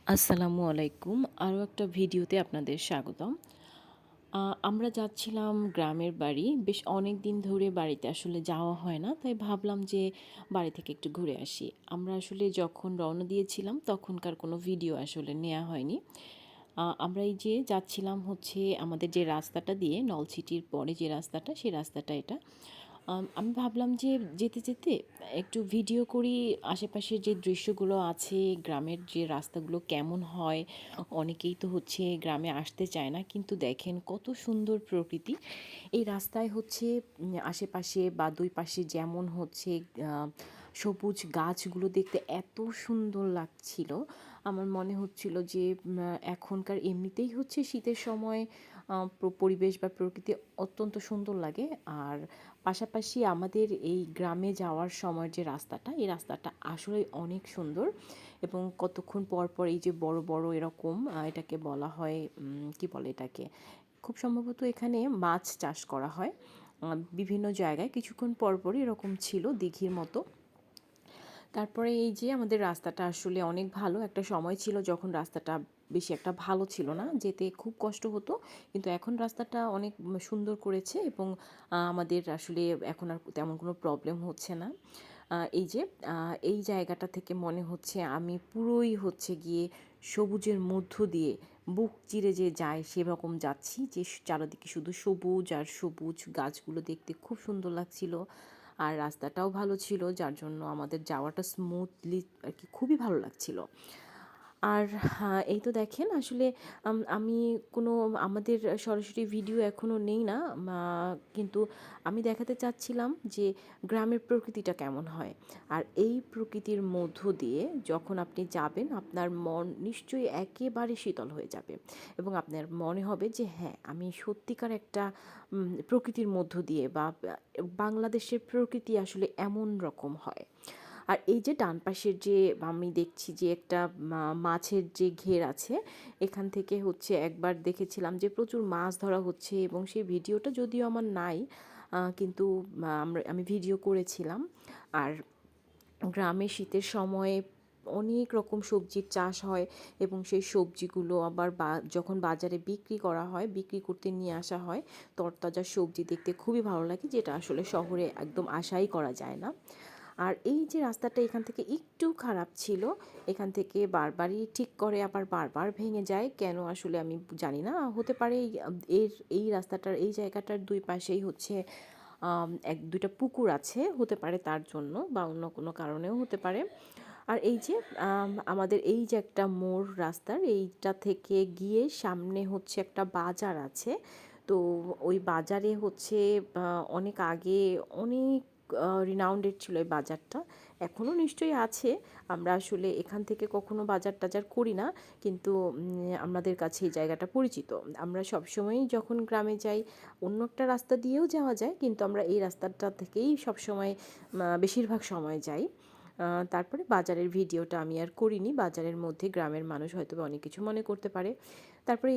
আসসালামু আলাইকুম। আরও একটা ভিডিওতে আপনাদের স্বাগতম। আমরা যাচ্ছিলাম গ্রামের বাড়ি। বেশ অনেকদিন ধরে বাড়িতে আসলে যাওয়া হয় না। তাই ভাবলাম যে বাড়ি থেকে একটু ঘুরে আসি। আমরা আসলে যখন রওনা দিয়েছিলাম তখনকার কোনো ভিডিও আসলে নেয়া হয়নি। আমরা এই যে যাচ্ছিলাম হচ্ছে আমাদের যে রাস্তাটা দিয়ে নলছিটির পরে যে রাস্তাটা, সেই রাস্তাটা এটা। আমি ভাবলাম যে যেতে, যেতে একটু ভিডিও করি আশেপাশের যে দৃশ্যগুলো আছে, গ্রামের যে রাস্তাগুলো কেমন হয়। অনেকেই তো হচ্ছে গ্রামে আসতে চায় না। কিন্তু দেখেন কত সুন্দর প্রকৃতি। এই রাস্তায় হচ্ছে আশেপাশে বা ২ পাশে যেমন হচ্ছে আ সবুজ গাছগুলো দেখতে এত সুন্দর লাগছিল। আমার মনে হচ্ছিল যে এখনকার এমনিতেই হচ্ছে শীতের সময় পরিবেশ বা প্রকৃতি অত্যন্ত সুন্দর লাগে। আর পাশাপাশি আমাদের এই গ্রামে যাওয়ার সময় যে রাস্তাটা, এই রাস্তাটা আসলেই অনেক সুন্দর এবং কতক্ষণ পর, পর এই যে বড়, বড় এরকম এটাকে বলা হয় কি বলে এটাকে? খুব সম্ভবত এখানে মাছ চাষ করা হয়। বিভিন্ন জায়গায় কিছুক্ষণ পর, পরই এরকম ছিল দিঘির মতো। তারপরে এই যে আমাদের রাস্তাটা আসলে অনেক ভালো। একটা সময় ছিল যখন রাস্তাটা বেশি একটা ভালো ছিল না। যেতে খুব কষ্ট হতো। কিন্তু এখন রাস্তাটা অনেক সুন্দর করেছে এবং আমাদের আসলে এখন আর তেমন কোনো প্রবলেম হচ্ছে না। এই যে এই জায়গাটা থেকে মনে হচ্ছে আমি পুরোই হচ্ছে গিয়ে সবুজের মধ্য দিয়ে বুক চিরে যে যায় সেরকম যাচ্ছি যে চারদিকে শুধু সবুজ আর সবুজ গাছগুলো দেখতে খুব সুন্দর লাগছিল। আর রাস্তাটাও ভালো ছিল যার জন্য আমাদের যাওয়াটা স্মুথলি আর কি খুবই ভালো লাগছিল। আর এই তো দেখেন আসলে আমি কোনো আমাদের সরাসরি ভিডিও এখনও নেই না। কিন্তু আমি দেখাতে চাচ্ছিলাম যে গ্রামের প্রকৃতিটা কেমন হয়। আর এই প্রকৃতির মধ্য দিয়ে যখন আপনি যাবেন আপনার মন নিশ্চয়ই একেবারে শীতল হয়ে যাবে এবং আপনার মনে হবে যে হ্যাঁ, আমি সত্যিকার একটা প্রকৃতির মধ্য দিয়ে বা বাংলাদেশের প্রকৃতি আসলে এমন রকম হয়। আর এই যে ডান পাশের যে আমি দেখছি যে একটা মাছের যে ঘের আছে, এখান থেকে হচ্ছে একবার দেখেছিলাম যে প্রচুর মাছ ধরা হচ্ছে এবং সেই ভিডিওটা যদিও আমার নাই, কিন্তু আমি ভিডিও করেছিলাম। আর গ্রামে শীতের সময়ে অনেক রকম সবজির চাষ হয় এবং সেই সবজিগুলো আবার যখন বাজারে বিক্রি করা হয়, বিক্রি করতে নিয়ে আসা হয়, তরতাজা সবজি দেখতে খুবই ভালো লাগে, যেটা আসলে শহরে একদম আশাই করা যায় না। আর এই যে রাস্তাটা এখান থেকে একটু খারাপ ছিল, এখান থেকে বারবারই ঠিক করে আবার বারবার ভেঙে যায় কেন আসলে আমি জানি না। হতে পারে এই রাস্তাটার এই জায়গাটার ২ পাশেই হচ্ছে ১-২টা পুকুর আছে, হতে পারে তার জন্য বা অন্য কোনো কারণেও হতে পারে। আর এই যে আমাদের এই যে একটা মোড় রাস্তার এইটা থেকে গিয়ে সামনে হচ্ছে একটা বাজার আছে। তো ওই বাজারে হচ্ছে অনেক আগে অনেক রিনাউন্ডেড ছিল এই বাজারটা। এখনও নিশ্চয়ই আছে। আমরা আসলে এখান থেকে কখনো বাজার-টাজার করি না। কিন্তু আমাদের কাছে এই জায়গাটা পরিচিত। আমরা সবসময়ই যখন গ্রামে যাই অন্য একটা রাস্তা দিয়েও যাওয়া যায়, কিন্তু আমরা এই রাস্তাটা থেকেই সবসময় বেশিরভাগ সময় যাই। তারপরে বাজারের ভিডিওটা আমি আর করিনি। বাজারের মধ্যে গ্রামের মানুষ হয়তোবা অনেক কিছু মনে করতে পারে। তারপরে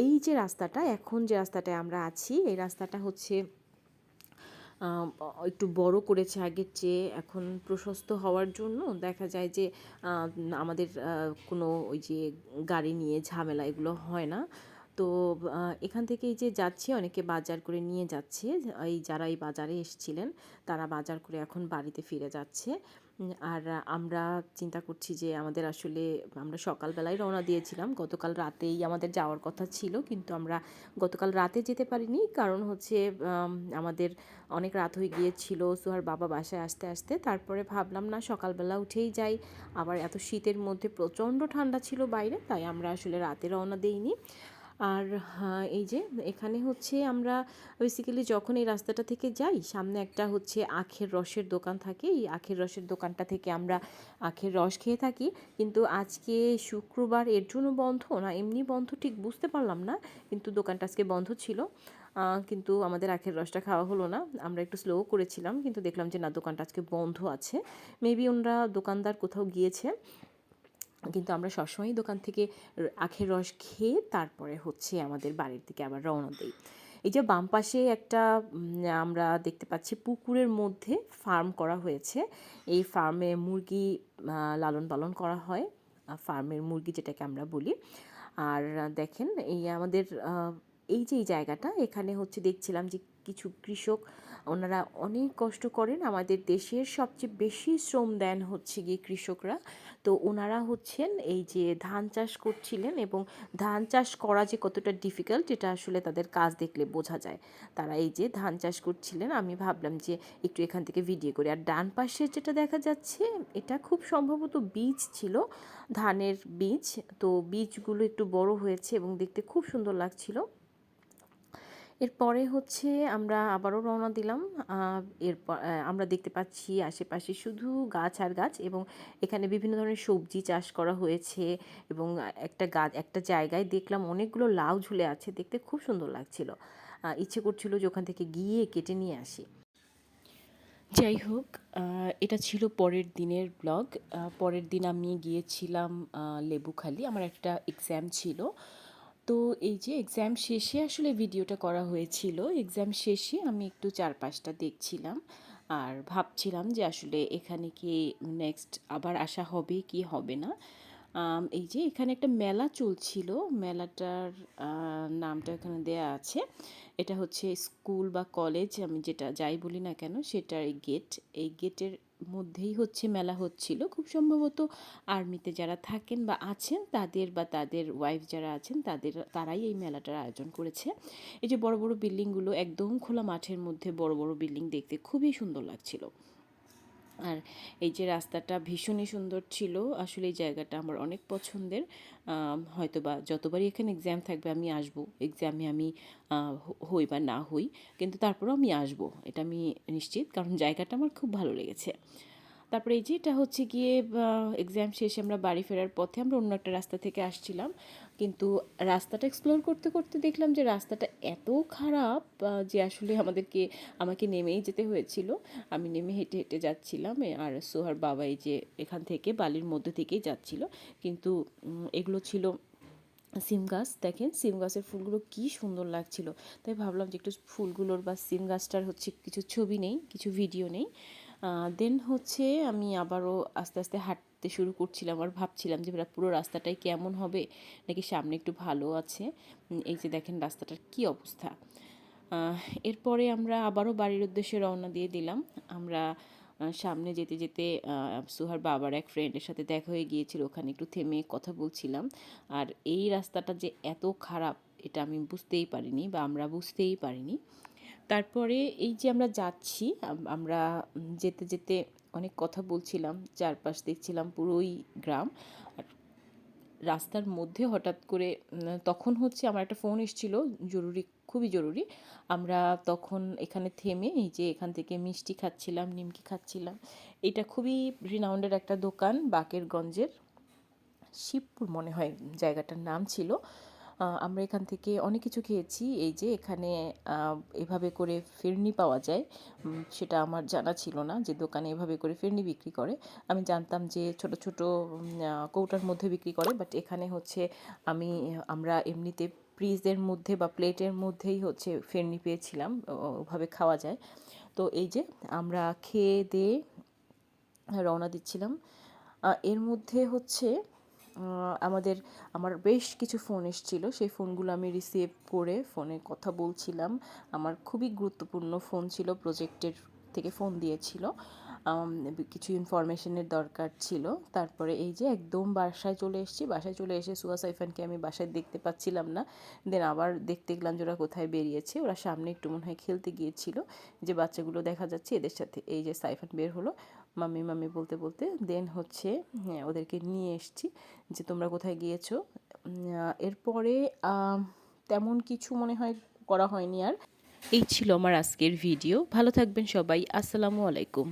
এই যে রাস্তাটা, এখন যে রাস্তাটায় আমরা আছি, এই রাস্তাটা হচ্ছে একটু বড় করেছে আগের চেয়ে। এখন প্রশস্ত হওয়ার জন্য দেখা যায় যে আমাদের কোনো ওই যে গাড়ি নিয়ে ঝামেলা এগুলো হয় না। তো এখান থেকে এই যে যাচ্ছি, অনেকে বাজার করে নিয়ে যাচ্ছে। যারা এই বাজারে এসছিলেন তারা বাজার করে এখন বাড়িতে ফিরে যাচ্ছে। আর আমরা চিন্তা করছি যে আমরা সকালবেলায় রওনা দিয়েছিলাম। গতকাল রাতেই আমাদের যাওয়ার কথা ছিল। কিন্তু আমরা গতকাল রাতে যেতে পারিনি। কারণ হচ্ছে আমাদের অনেক রাত হয়ে গিয়েছিল সোহার বাবা বাসায় আসতে, আসতে। তারপরে ভাবলাম না সকালবেলা উঠেই যাই। আবার এত শীতের মধ্যে প্রচণ্ড ঠান্ডা ছিল বাইরে। তাই আমরা আসলে রাতে রওনা দেইনি। আর এই যে এখানে হচ্ছে আমরা বেসিক্যালি যখন এই রাস্তাটা থেকে যাই, সামনে একটা হচ্ছে আখের রসের দোকান থাকে। এই আখের রসের দোকানটা থেকে আমরা আখের রস খেয়ে থাকি। কিন্তু আজকে শুক্রবার এর জন্য বন্ধ না এমনি বন্ধ ঠিক বুঝতে পারলাম না। কিন্তু দোকানটা আজকে বন্ধ ছিল। কিন্তু আমাদের আখের রসটা খাওয়া হলো না। আমরা একটু স্লো করেছিলাম কিন্তু দেখলাম যে না, দোকানটা আজকে বন্ধ আছে। মেবি ওনারা দোকানদার কোথাও গিয়েছে। কিন্তু আমরা সবসময়ই দোকান থেকে আখের রস খেয়ে তারপরে হচ্ছে আমাদের বাড়ির দিকে আবার রওনা দেই। এই যে বাম পাশে একটা আমরা দেখতে পাচ্ছি পুকুরের মধ্যে ফার্ম করা হয়েছে। এই ফার্মে মুরগি লালন পালন করা হয়। ফার্মের মুরগি যেটাকে আমরা বলি। আর দেখেন এই আমাদের এই যে এই জায়গাটা এখানে হচ্ছে দেখছিলাম যে কিছু কৃষক ওনারা অনেক কষ্ট করেন। আমাদের দেশের সবচেয়ে বেশি শ্রম দেন হচ্ছে গিয়ে কৃষকরা। তো ওনারা হচ্ছেন এই যে ধান চাষ করছিলেন, এবং ধান চাষ করা যে কতটা ডিফিকাল্ট এটা আসলে তাদের কাজ দেখলে বোঝা যায়। তারা এই যে ধান চাষ করছিলেন, আমি ভাবলাম যে একটু এখান থেকে ভিডিও করি। আর ডান পাশে যেটা দেখা যাচ্ছে এটা খুব সম্ভবত বীজ ছিল, ধানের বীজ। তো বীজগুলো একটু বড় হয়েছে এবং দেখতে খুব সুন্দর লাগছিল। এরপরে হচ্ছে আমরা আবারও রওনা দিলাম। এরপর আমরা দেখতে পাচ্ছি আশেপাশে শুধু গাছ আর গাছ, এবং এখানে বিভিন্ন ধরনের সবজি চাষ করা হয়েছে। এবং একটা গাছ, একটা জায়গায় দেখলাম অনেকগুলো লাউ ঝুলে আছে, দেখতে খুব সুন্দর লাগছিল। ইচ্ছে করছিল যে ওখান থেকে গিয়ে কেটে নিয়ে আসি। যাই হোক, এটা ছিল পরের দিনের ব্লগ। পরের দিন আমি গিয়েছিলাম লেবুখালী, আমার একটা এক্সাম ছিল। তো এই যে এক্সাম শেষে আসলে ভিডিওটা করা হয়েছিল। এক্সাম শেষে আমি একটু চারপাশটা দেখছিলাম আর ভাবছিলাম যে আসলে এখানে কি নেক্সট আবার আসা হবে কি হবে না। এই যে এখানে একটা মেলা চলছিল, মেলাটার নামটা এখানে দেয়া আছে। এটা হচ্ছে স্কুল বা কলেজ, আমি যেটা যাই বলি না কেন সেটার গেট। এই গেটের মধ্যেই হচ্ছে মেলা হচ্ছিল। খুব সম্ভবত আর্মিতে যারা থাকেন বা আছেন তাদের, বা তাদের ওয়াইফ যারা আছেন তারাই এই মেলাটার আয়োজন করেছে। এই যে বড় বড় বিল্ডিংগুলো, একদম খোলা মাঠের মধ্যে বড় বড় বিল্ডিং, দেখতে খুবই সুন্দর লাগছিল। আর এই যে রাস্তাটা ভীষণই সুন্দর ছিল। আসলে এই জায়গাটা আমার অনেক পছন্দের। হয়তো বা যতবারই এখানে এক্সাম থাকবে আমি আসবো। এক্সামে আমি হই বা না হই, কিন্তু তারপরেও আমি আসবো, এটা আমি নিশ্চিত, কারণ জায়গাটা আমার খুব ভালো লেগেছে। তারপরে এই যে এটা হচ্ছে গিয়ে এক্সাম শেষে আমরা বাড়ি ফেরার পথে আমরা অন্য একটা রাস্তা থেকে আসছিলাম, কিন্তু রাস্তাটা এক্সপ্লোর করতে করতে দেখলাম যে রাস্তাটা এত খারাপ যে আসলে আমাকে নেমেই যেতে হয়েছিল। আমি নেমে হেঁটে হেঁটে যাচ্ছিলাম, আর সোহার বাবা এই যে এখান থেকে বালির মধ্যে থেকেই যাচ্ছিল। কিন্তু এগুলো ছিল সিম গাছ। দেখেন সিম গাছের ফুলগুলো কি সুন্দর লাগছিল। তাই ভাবলাম যে একটু ফুলগুলোর বা সিম গাছটার হচ্ছে কিছু ছবি নেই, কিছু ভিডিও নেই। দেন হচ্ছে আমি আবারও আস্তে আস্তে হাঁটতে শুরু করছিলাম, আর ভাবছিলাম যে পুরো রাস্তাটাই কেমন হবে, নাকি সামনে একটু ভালো আছে। এই যে দেখেন রাস্তাটার কি অবস্থা। এরপরে আমরা আবারও বাড়ির উদ্দেশ্যে রওনা দিয়ে দিলাম। আমরা সামনে যেতে যেতে সুহার বাবার এক ফ্রেন্ডের সাথে দেখা হয়ে গিয়েছিল, ওখানে একটু থেমে কথা বলছিলাম। আর এই রাস্তাটা যে এত খারাপ এটা আমি বুঝতেই পারিনি, বা আমরা বুঝতেই পারিনি। তারপরে এই যে আমরা যাচ্ছি, আমরা যেতে যেতে অনেক কথা বলছিলাম, চারপাশ দেখছিলাম পুরোই গ্রাম। আর রাস্তার মধ্যে হঠাৎ করে তখন হচ্ছে আমার একটা ফোন এসেছিল, জরুরি, খুবই জরুরি। আমরা তখন এখানে থেমে এই যে এখান থেকে মিষ্টি খাচ্ছিলাম, নিমকি খাচ্ছিলাম। এটা খুবই রিনাউন্ডের একটা দোকান, বাকেরগঞ্জের শিবপুর মনে হয় জায়গাটার নাম ছিল। আমরা এখান থেকে অনেক কিছু খেয়েছি। এই যে এখানে এভাবে করে ফিরনি পাওয়া যায়, সেটা আমার জানা ছিল না যে দোকানে এভাবে করে ফিরনি বিক্রি করে। আমি জানতাম যে ছোট ছোট কৌটার মধ্যে বিক্রি করে, বাট এখানে হচ্ছে আমরা এমনিতে ফ্রিজের মধ্যে বা প্লেটের মধ্যেই হচ্ছে ফিরনি পেয়েছিলাম, ওভাবে খাওয়া যায়। তো এই যে আমরা খেয়ে দিয়ে রওনা দিচ্ছিলাম। এর মধ্যে হচ্ছে আমার বেশ কিছু ফোন এসেছিল, সেই ফোনগুলো আমি রিসিভ করে ফোনে কথা বলছিলাম। আমার খুবই গুরুত্বপূর্ণ ফোন ছিল, প্রজেক্টের থেকে ফোন দিয়েছিল, কিছু ইনফরমেশনের দরকার ছিল। তারপরে এই যে একদম বাসায় চলে এসেছি। বাসায় চলে এসে সুহা সাইফানকে আমি বাসায় দেখতে পাচ্ছিলাম না। দেন আবার দেখতে গেলাম যে ওরা কোথায় বেরিয়েছে, ওরা সামনে একটু মনে হয় খেলতে গিয়েছিল। যে বাচ্চাগুলো দেখা যাচ্ছে এদের সাথে এই যে সাইফান বের হলো মাম্মি মাম্মি বলতে বলতে। দেন হচ্ছে হ্যাঁ, ওদেরকে নিয়ে এসছি যে তোমরা কোথায় গিয়েছো। এরপরে তেমন কিছু মনে হয় করা হয়নি আর। এই ছিল আমার আজকের ভিডিও। ভালো থাকবেন সবাই। আসসালামু আলাইকুম।